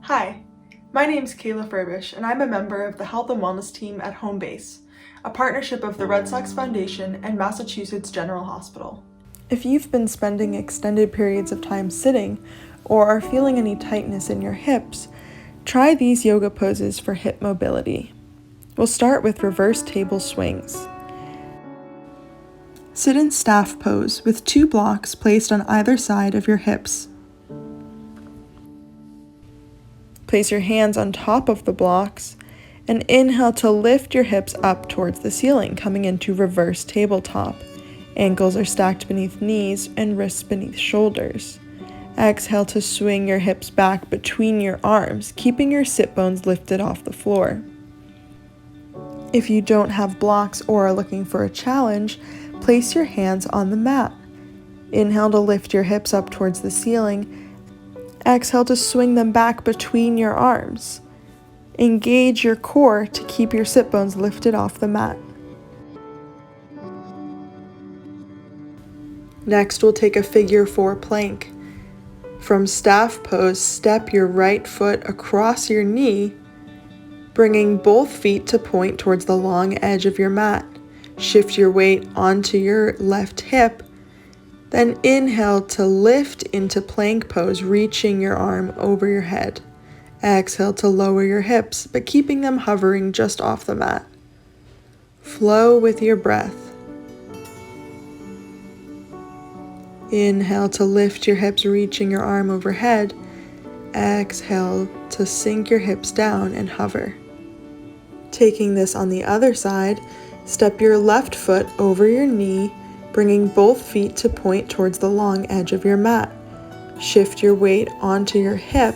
Hi, my name's Kayla Furbish, and I'm a member of the Health and Wellness team at Home Base, a partnership of the Red Sox Foundation and Massachusetts General Hospital. If you've been spending extended periods of time sitting or are feeling any tightness in your hips, try these yoga poses for hip mobility. We'll start with reverse table swings. Sit in staff pose with 2 blocks placed on either side of your hips. Place your hands on top of the blocks and inhale to lift your hips up towards the ceiling, coming into reverse tabletop. Ankles are stacked beneath knees and wrists beneath shoulders. Exhale to swing your hips back between your arms, keeping your sit bones lifted off the floor. If you don't have blocks or are looking for a challenge, place your hands on the mat. Inhale to lift your hips up towards the ceiling. Exhale to swing them back between your arms. Engage your core to keep your sit bones lifted off the mat. Next, we'll take a figure 4 plank. From staff pose, step your right foot across your knee, bringing both feet to point towards the long edge of your mat. Shift your weight onto your left hip. Then inhale to lift into plank pose, reaching your arm over your head. Exhale to lower your hips, but keeping them hovering just off the mat. Flow with your breath. Inhale to lift your hips, reaching your arm overhead. Exhale to sink your hips down and hover. Taking this on the other side, step your left foot over your knee, bringing both feet to point towards the long edge of your mat. Shift your weight onto your hip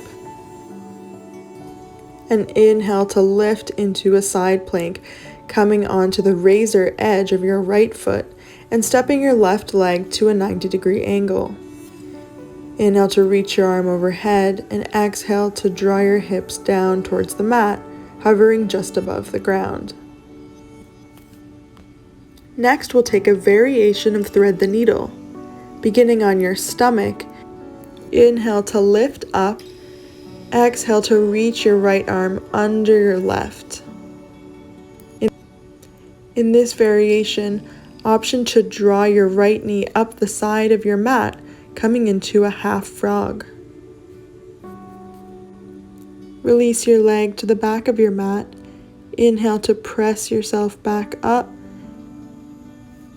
and inhale to lift into a side plank, coming onto the razor edge of your right foot and stepping your left leg to a 90-degree angle. Inhale to reach your arm overhead and exhale to draw your hips down towards the mat, hovering just above the ground. Next, we'll take a variation of thread the needle. Beginning on your stomach, inhale to lift up, exhale to reach your right arm under your left. In this variation, option to draw your right knee up the side of your mat, coming into a half frog. Release your leg to the back of your mat. Inhale to press yourself back up.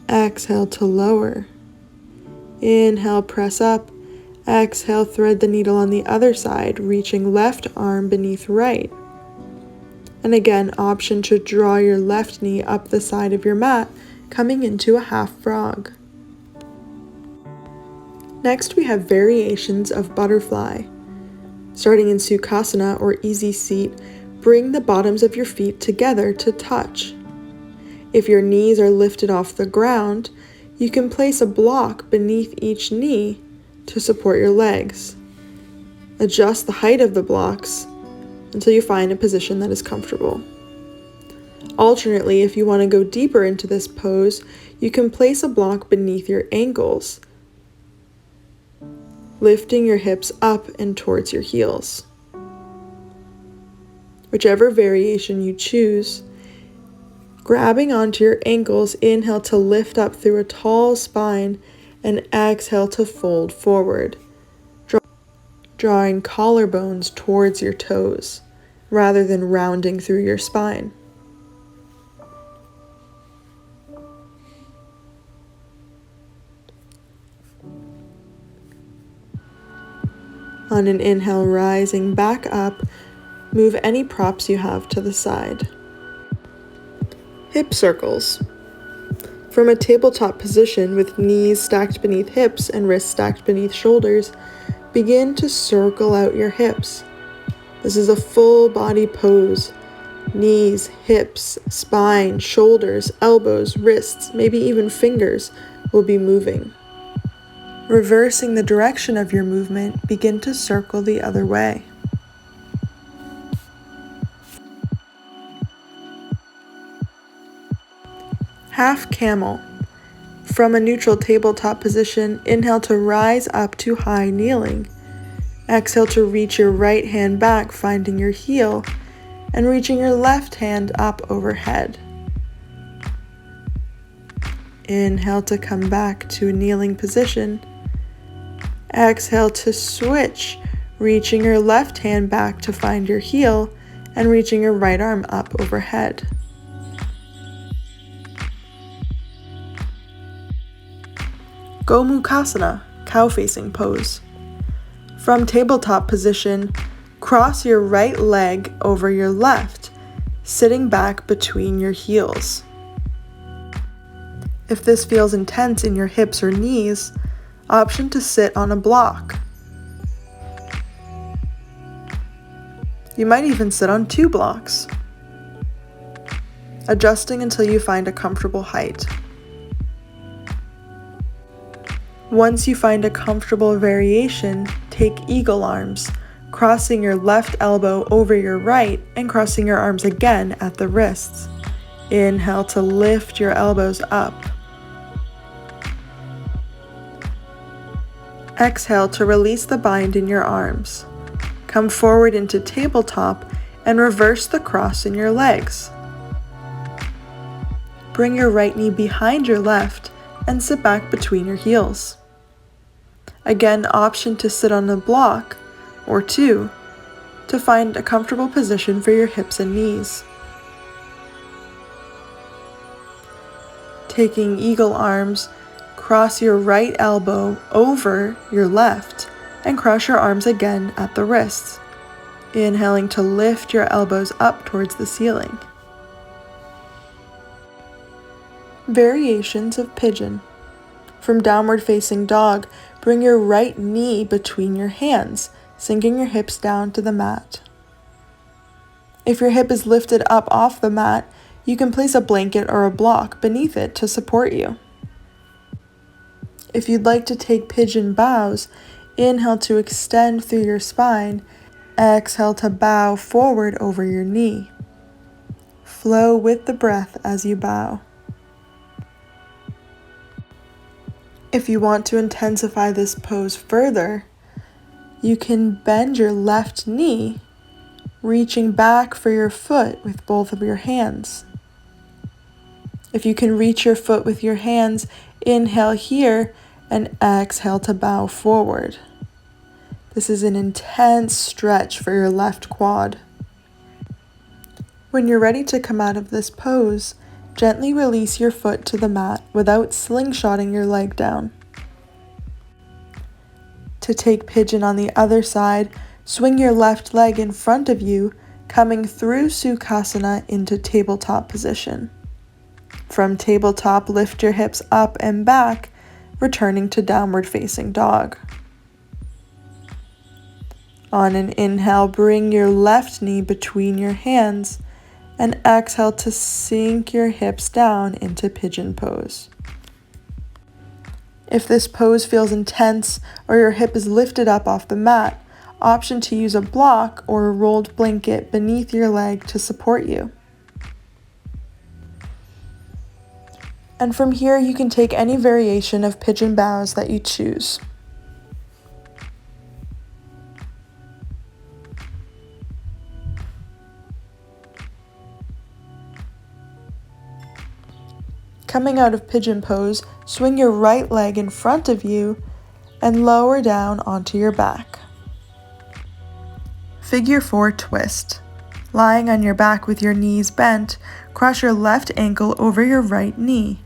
Exhale to lower. Inhale, press up. Exhale, thread the needle on the other side, reaching left arm beneath right. And again, option to draw your left knee up the side of your mat, coming into a half frog. Next, we have variations of butterfly. Starting in Sukhasana or easy seat, bring the bottoms of your feet together to touch. If your knees are lifted off the ground, you can place a block beneath each knee to support your legs. Adjust the height of the blocks until you find a position that is comfortable. Alternately, if you want to go deeper into this pose, you can place a block beneath your ankles, lifting your hips up and towards your heels. Whichever variation you choose, grabbing onto your ankles, inhale to lift up through a tall spine and exhale to fold forward, drawing collarbones towards your toes rather than rounding through your spine. On an inhale, rising back up, move any props you have to the side. Hip circles. From a tabletop position with knees stacked beneath hips and wrists stacked beneath shoulders, begin to circle out your hips. This is a full body pose. Knees, hips, spine, shoulders, elbows, wrists, maybe even fingers will be moving. Reversing the direction of your movement, begin to circle the other way. Half camel. From a neutral tabletop position, inhale to rise up to high kneeling. Exhale to reach your right hand back, finding your heel, and reaching your left hand up overhead. Inhale to come back to a kneeling position. Exhale to switch, reaching your left hand back to find your heel and reaching your right arm up overhead. Gomukhasana, cow-facing pose. From tabletop position, cross your right leg over your left, sitting back between your heels. If this feels intense in your hips or knees, option to sit on a block. You might even sit on 2 blocks, adjusting until you find a comfortable height. Once you find a comfortable variation, take eagle arms, crossing your left elbow over your right and crossing your arms again at the wrists. Inhale to lift your elbows up. Exhale to release the bind in your arms. Come forward into tabletop and reverse the cross in your legs. Bring your right knee behind your left and sit back between your heels. Again, option to sit on a block or 2 to find a comfortable position for your hips and knees. Taking eagle arms, cross your right elbow over your left and cross your arms again at the wrists. Inhaling to lift your elbows up towards the ceiling. Variations of pigeon. From downward facing dog, bring your right knee between your hands, sinking your hips down to the mat. If your hip is lifted up off the mat, you can place a blanket or a block beneath it to support you. If you'd like to take pigeon bows, inhale to extend through your spine, exhale to bow forward over your knee. Flow with the breath as you bow. If you want to intensify this pose further, you can bend your left knee, reaching back for your foot with both of your hands. If you can reach your foot with your hands, inhale here and exhale to bow forward. This is an intense stretch for your left quad. When you're ready to come out of this pose, gently release your foot to the mat without slingshotting your leg down. To take pigeon on the other side, swing your left leg in front of you, coming through Sukhasana into tabletop position. From tabletop, lift your hips up and back, returning to downward facing dog. On an inhale, bring your left knee between your hands and exhale to sink your hips down into pigeon pose. If this pose feels intense or your hip is lifted up off the mat, option to use a block or a rolled blanket beneath your leg to support you. And from here, you can take any variation of pigeon bows that you choose. Coming out of pigeon pose, swing your right leg in front of you and lower down onto your back. Figure 4 twist. Lying on your back with your knees bent, cross your left ankle over your right knee.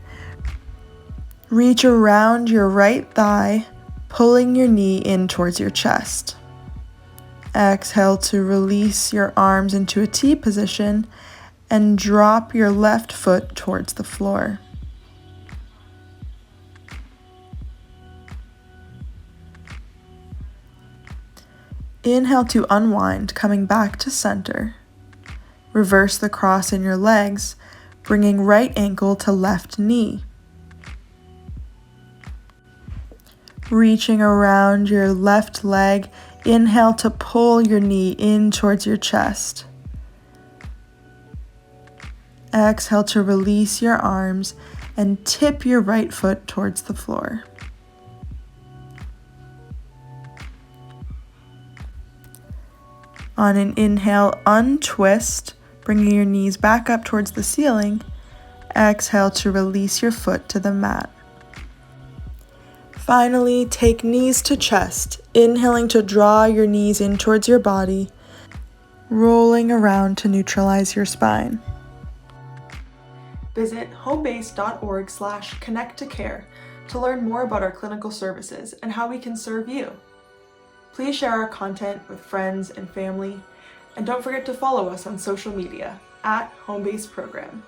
Reach around your right thigh, pulling your knee in towards your chest. Exhale to release your arms into a T position and drop your left foot towards the floor. Inhale to unwind, coming back to center. Reverse the cross in your legs, bringing right ankle to left knee. Reaching around your left leg, inhale to pull your knee in towards your chest. Exhale to release your arms and tip your right foot towards the floor. On an inhale, untwist, bringing your knees back up towards the ceiling. Exhale to release your foot to the mat. Finally, take knees to chest, inhaling to draw your knees in towards your body, rolling around to neutralize your spine. Visit homebase.org/connect-to-care to learn more about our clinical services and how we can serve you. Please share our content with friends and family, and don't forget to follow us on social media @HomeBase Program.